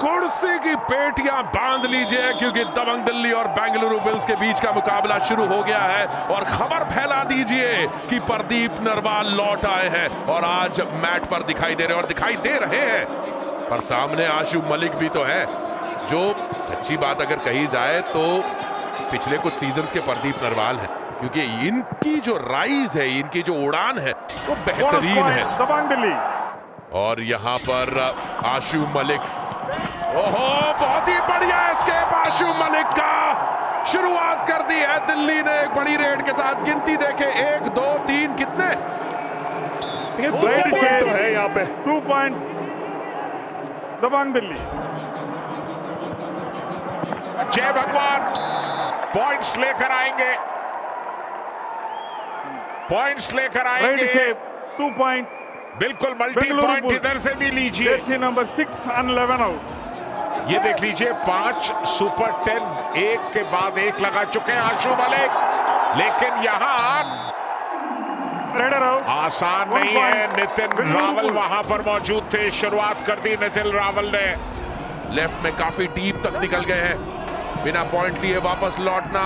कुर्सी की पेटियां बांध लीजिए, क्योंकि दबंग दिल्ली और बेंगलुरु बुल्स के बीच का मुकाबला शुरू हो गया है। और खबर फैला दीजिए कि प्रदीप नरवाल लौट आए हैं और आज मैट पर दिखाई दे रहे हैं और दिखाई दे रहे हैं। पर सामने आशु मलिक भी तो है, जो सच्ची बात अगर कही जाए तो पिछले कुछ सीजन्स के प्रदीप नरवाल है, क्योंकि इनकी जो राइज है, इनकी जो उड़ान है वो बेहतरीन है। दबंग दिल्ली और यहां पर आशु मलिक, ओहो बहुत ही बढ़िया एस्केप आशु मलिक का। शुरुआत कर दी है दिल्ली ने एक बड़ी रेड के साथ। गिनती देखे 1 2 3 कितने तो है यहाँ पे 2 पॉइंट्स दबंग दिल्ली। जय भगवान पॉइंट्स लेकर आएंगे, पॉइंट्स लेकर आएंगे। 2 पॉइंट्स बिल्कुल मल्टी पॉइंट इधर से भी लीजिए। Jersey number 6 and 11 out. ये देख लीजिए 5 सुपर 10 एक के बाद एक लगा चुके हैं आशु मलिक, लेकिन यहां रेडर आउट आसान नहीं है। नितिन रावल वहां पर मौजूद थे, शुरुआत कर दी नितिन रावल ने। लेफ्ट में काफी डीप तक निकल गए हैं, बिना पॉइंट लिए वापस लौटना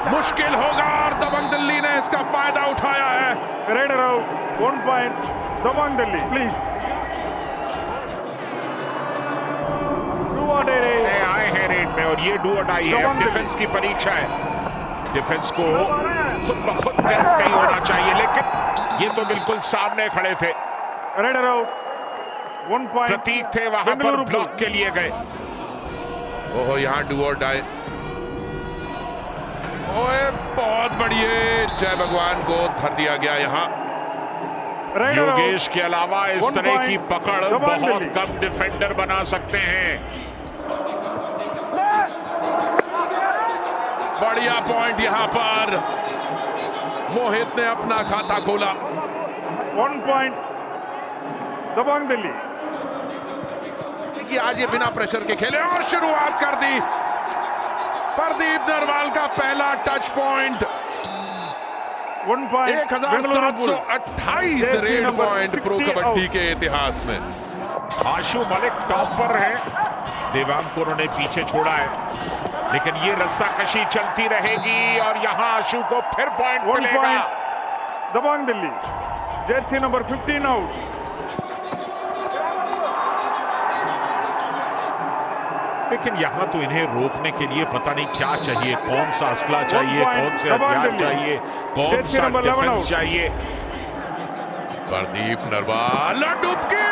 मुश्किल होगा और दबंग दिल्ली ने इसका फायदा उठाया है। Raider out 1 point Dabang Delhi. Please आए हैं रेड में और ये डू और डाई है। डिफेंस की परीक्षा है, डिफेंस को खुद ब खुद नहीं होना चाहिए, लेकिन ये तो बिल्कुल सामने खड़े थे। रेडर आउट 1 पॉइंट प्रतीक थे वहां पर ब्लॉक के लिए गए। ओहो यहाँ डू और डाई, ओए बहुत बढ़िया, जय भगवान को धर दिया गया। यहाँ योगेश के अलावा इस तरह की पकड़ बहुत कम डिफेंडर बना सकते हैं। बढ़िया पॉइंट यहाँ पर मोहित ने अपना खाता खोला। 1 पॉइंट दबंग दिल्ली। कि आज ये बिना प्रेशर के खेले और शुरुआत कर दी। प्रदीप नरवाल का पहला touch point. 1728 red point pro kabaddi के इतिहास में। आशु मलिक टॉप पर है, देवांग को उन्होंने पीछे छोड़ा है, लेकिन ये रस्साकशी चलती रहेगी और यहां आशु को फिर पॉइंट मिलेगा। दबंग दिल्ली जर्सी नंबर 15 आउट। लेकिन यहां तो इन्हें रोकने के लिए पता नहीं क्या चाहिए, कौन सा असला चाहिए, कौन से हथियार चाहिए, कौन सा डिफेंस चाहिए। प्रदीप नरवाल डुबकी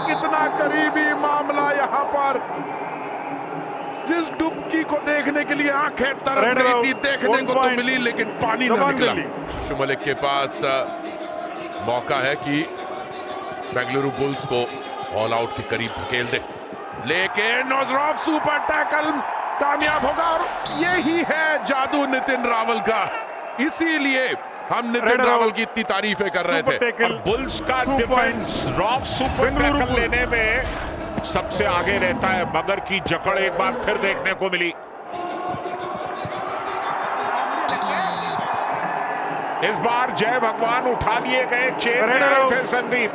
कितना करीबी मामला यहाँ पर। जिस डुबकी को देखने के लिए आंखें तरस गई थी, देखने को तो मिली लेकिन पानी न निकला। आशु मलिक के पास मौका है कि बेंगलुरु बुल्स को ऑल आउट के करीब धकेल दे, लेकिन नोजरॉफ सुपर टैकल कामयाब होगा। और यही है जादू नितिन रावल का, इसीलिए हम नितिन रावल की इतनी तारीफें कर रहे थे। और बुल्स का डिफेंस रॉफ सुपर टैकल लेने में सबसे आगे रहता है, मगर की जकड़ एक बार फिर देखने को मिली। इस बार जय भगवान उठा लिए गए, चेन में आए थे संदीप।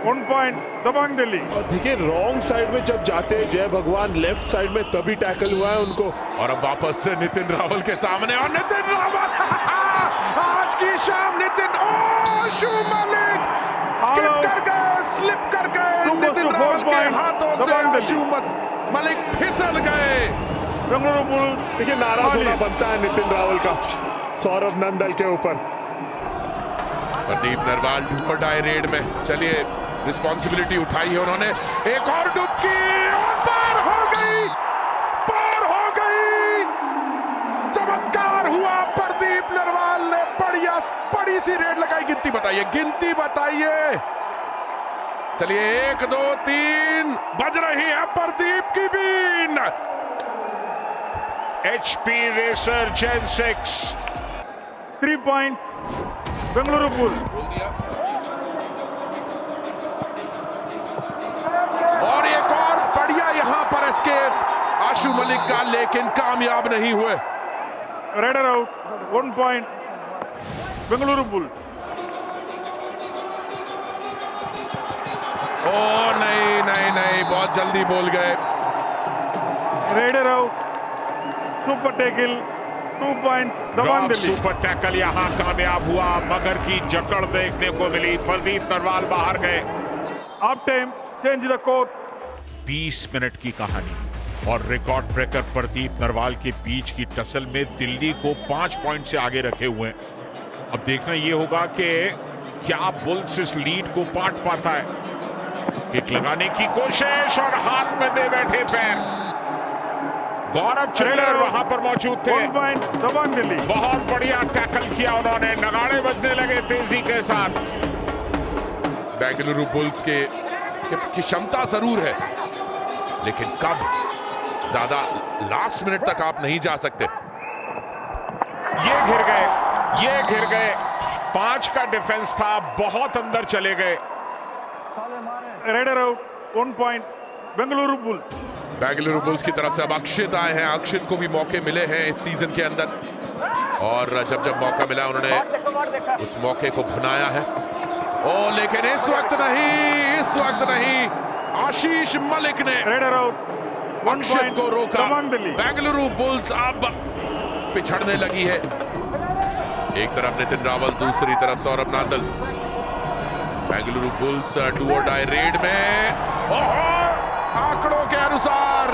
1 पॉइंट दबंग दिल्ली। और देखिए रॉन्ग साइड में जब जाते हैं जय भगवान, लेफ्ट साइड में तभी टैकल हुआ है उनको। और अब वापस से नितिन रावल के सामने, और नितिन रावल आज की शाम नितिन आशु मलिक स्किप कर गए, स्लिप कर गए। नितिन रावल के हाथों से आशु मलिक फिसल गए। बेंगलुरु बुल्स देखिए नाराज होना बनता है नितिन रावल का सौरभ नंदल के ऊपर। प्रदीप नरवाल डू और डाई रेड में, चलिए रिस्पॉन्सिबिलिटी उठाई है उन्होंने। एक और डुबकी और पार हो गई, पार हो गई। चमत्कार हुआ, प्रदीप नरवाल ने बढ़िया बड़ी सी रेड लगाई। गिनती बताइए, गिनती बताइए। चलिए 1 2 3 बज रही है प्रदीप की बीन। HP रेसर जेन 6 3 पॉइंट्स बेंगलुरु बुल्स। और एक और बढ़िया यहां पर एस्केप आशु मलिक का, लेकिन कामयाब नहीं हुए। Raider out 1 point Bengaluru Bulls. ओ नहीं नहीं बहुत जल्दी बोल गए। Raider out, super tackle, 2 points Dabang Delhi. Super tackle यहां कामयाब हुआ, मगर की जकड़ देखने को मिली। प्रदीप नरवाल बाहर गए। Half time, change the court. 20 minute की कहानी और रिकॉर्ड ब्रेकर प्रदीप नरवाल के बीच की टसल में दिल्ली को 5 पॉइंट से आगे रखे हुए हैं। अब देखना यह होगा कि क्या बुल्स इस लीड को पाट पाता है। किक लगाने की कोशिश और हाथ में दे बैठे पैर। गौरव चिल्लर वहां पर मौजूद थे। 1 पॉइंट दबंग दिल्ली। बहुत बढ़िया टैकल किया उन्होंने, नगाड़े बजने लगे तेजी के साथ। बेंगलुरु बुल्स की क्षमता जरूर है, लेकिन कब, ज्यादा लास्ट मिनट तक आप नहीं जा सकते। ये घिर गए, ये घिर गए। 5 का डिफेंस था, बहुत अंदर चले गए। Raider out, 1 point Bengaluru bulls. Bengaluru bulls की तरफ से अब अक्षित आए हैं। अक्षित को भी मौके मिले हैं इस सीजन के अंदर, और जब जब मौका मिला उन्होंने उस मौके को भुनाया है। ओ लेकिन इस वक्त नहीं, इस वक्त नहीं। आशीष मलिक ने रेडर आउट, अक्षित को रोका। दिल्ली। बेंगलुरु बुल्स अब पिछड़ने लगी है। एक तरफ नितिन रावल, दूसरी तरफ Saurabh Nadal. Bengaluru bulls do और डाई रेड में। आंकड़ों के अनुसार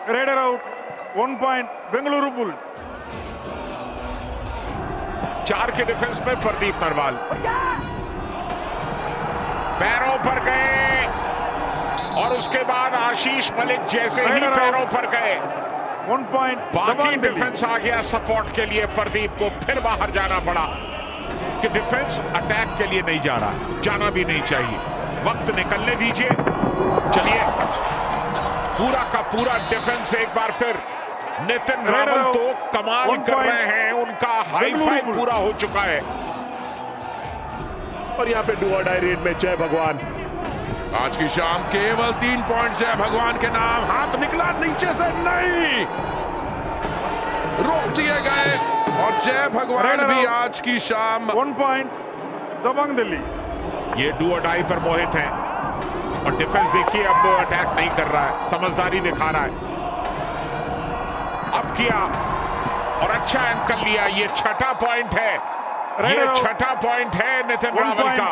raider out, 1 point Bengaluru bulls. 4 के डिफेंस में प्रदीप नरवाल पैरों पर गए, और उसके बाद आशीष मलिक जैसे ही पैरों पर गए, 1 पॉइंट बाकी डिफेंस आ गया सपोर्ट के लिए। प्रदीप को फिर बाहर जाना पड़ा कि डिफेंस अटैक के लिए नहीं जा रहा, जाना भी नहीं चाहिए। वक्त निकलने दीजिए। चलिए, पूरा का पूरा डिफेंस एक बार फिर। नितिन रावल तो कमाल कर रहे हैं, उनका हाई फाइव पूरा हो चुका है। और यहाँ पे डू और डाई रेड में जय भगवान। आज की शाम केवल 3 पॉइंट जय भगवान के नाम। हाथ निकला नीचे से, नहीं, रोक दिए गए, और जय भगवान भी आज की शाम। 1 पॉइंट दबंग दिल्ली। ये डू और डाई पर मोहित हैं, और डिफेंस देखिए अब वो अटैक नहीं कर रहा है, समझदारी दिखा रहा है। अब किया और अच्छा एंकर लिया। ये 6ठा पॉइंट है, ये 6ठा पॉइंट है नितिन रावल का।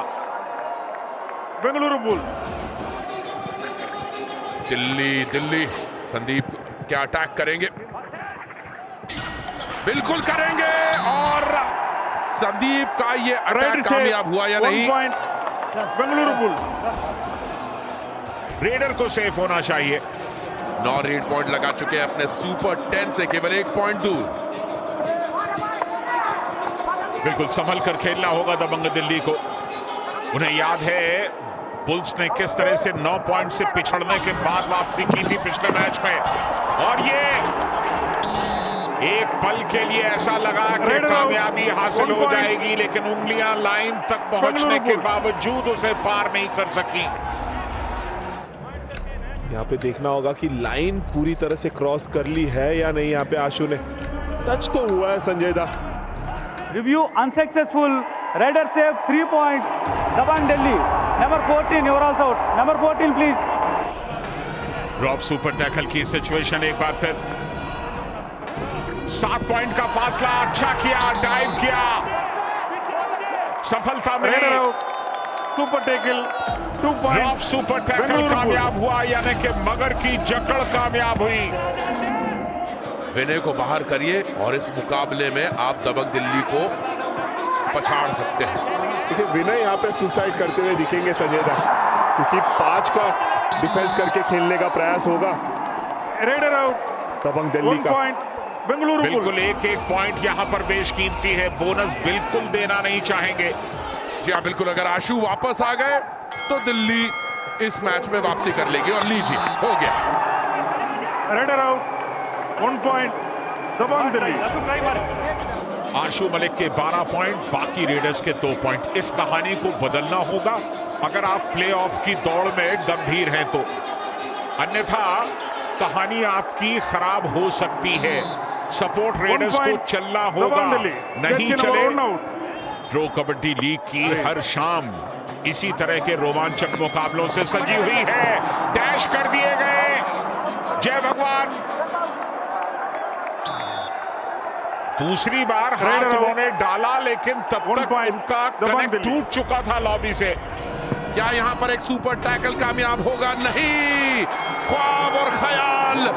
बेंगलुरु बुल्स। दिल्ली संदीप क्या अटैक करेंगे? बिल्कुल करेंगे, और संदीप का ये अटैक कामयाब हुआ या नहीं? 1 पॉइंट बेंगलुरु बुल्स। रेडर को सेफ होना चाहिए। 9 रेड पॉइंट लगा चुके हैं अपने सुपर 10 से केवल 1 पॉइंट दूर। बिल्कुल संभल कर खेलना होगा दबंग दिल्ली को। उन्हें याद है बुल्स ने किस तरह से 9 पॉइंट से पिछड़ने के बाद वापसी की थी पिछले मैच में, और ये एक पल के लिए ऐसा लगा कि कामयाबी हासिल हो जाएगी, लेकिन उंगलियां लाइन तक पहुंचने के बावजूद उसे पार नहीं कर सकी। यहाँ पे देखना होगा कि लाइन पूरी तरह से क्रॉस कर ली है या नहीं। यहाँ पे आशु ने टच तो हुआ है। Sanjay da, review unsuccessful, raider save 3 points, Dabang Delhi. Number 14 you are also out. Number 14 please. Drop super tackle की सिचुएशन एक बार फिर। 7 पॉइंट का फासला, अच्छा किया, डाइव किया, सफलता मिली। Super tackle 2 point. Drop super tackle कामयाब हुआ, यानी कि मगर की जकड़ कामयाब हुई। विनय को बाहर करिए और इस मुकाबले में आप दबंग दिल्ली को पछाड़ सकते हैं। देखिए विनय यहाँ पे सुसाइड करते हुए दिखेंगे संजय दा, क्योंकि 5 का डिफेंस करके खेलने का प्रयास होगा। रेडर आउट, दबंग दिल्ली का। बेंगलुरु बिल्कुल एक पॉइंट यहां पर बेशकीमती है, बोनस बिल्कुल देना नहीं चाहेंगे। जी हाँ, बिल्कुल। अगर आशु वापस आ गए तो दिल्ली इस मैच में वापसी कर लेगी, और लीजिए हो गया। Raider out, 1 point Dabang Delhi. आशु मलिक के 12 पॉइंट, बाकी रेडर्स के 2 पॉइंट। इस कहानी को बदलना होगा अगर आप प्लेऑफ की दौड़ में गंभीर हैं तो, अन्यथा कहानी आपकी खराब हो सकती है। सपोर्ट रेडर्स को चलना होगा, नहीं चले प्रो कबड्डी लीग की हर शाम इसी तरह के रोमांचक मुकाबलों से सजी हुई है। डैश कर दिए गए, जय भगवान। दूसरी बार हाथ उन्होंने डाला, लेकिन तब तक उनका कनेक्ट टूट चुका था लॉबी से। क्या यहां पर एक सुपर टैकल कामयाब होगा? नहीं, ख्वाब और ख्याल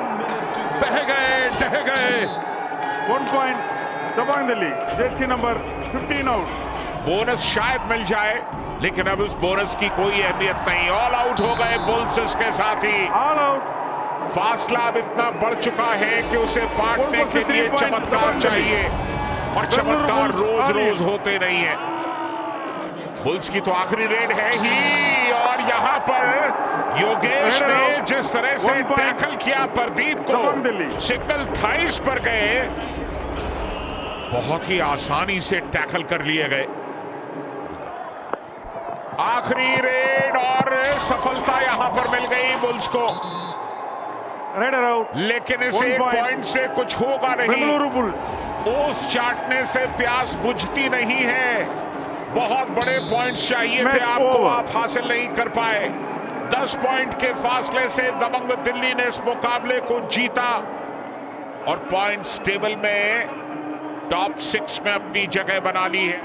बह गए, ढह गए। 1 point Dabang Delhi, jersey number 15 out. Bonus शायद मिल जाए, लेकिन अब उस बोनस की कोई अहमियत नहीं। ऑल आउट हो गए बुल्स इसके साथ ही। All out. फासला अब इतना बढ़ चुका है कि उसे पाटने के लिए चमत्कार चाहिए, और चमत्कार रोज रोज होते नहीं है। बुल्स की तो आखिरी रेड है ही, और यहां पर योगेश ने जिस तरह से टैकल किया प्रदीप को, सिग्नल थाइस पर गए, बहुत ही आसानी से टैकल कर लिए गए। आखिरी रेड और सफलता यहां पर मिल गई बुल्स को, रेडर आउट। लेकिन इस एक पॉइंट से कुछ होगा नहीं। बेंगलुरु बुल्स ओस चाटने से प्यास बुझती नहीं है। बहुत बड़े पॉइंट्स चाहिए थे आपको, आप हासिल नहीं कर पाए। 10 पॉइंट के फासले से दबंग दिल्ली ने इस मुकाबले को जीता और पॉइंट्स टेबल में टॉप 6 में अपनी जगह बना ली है।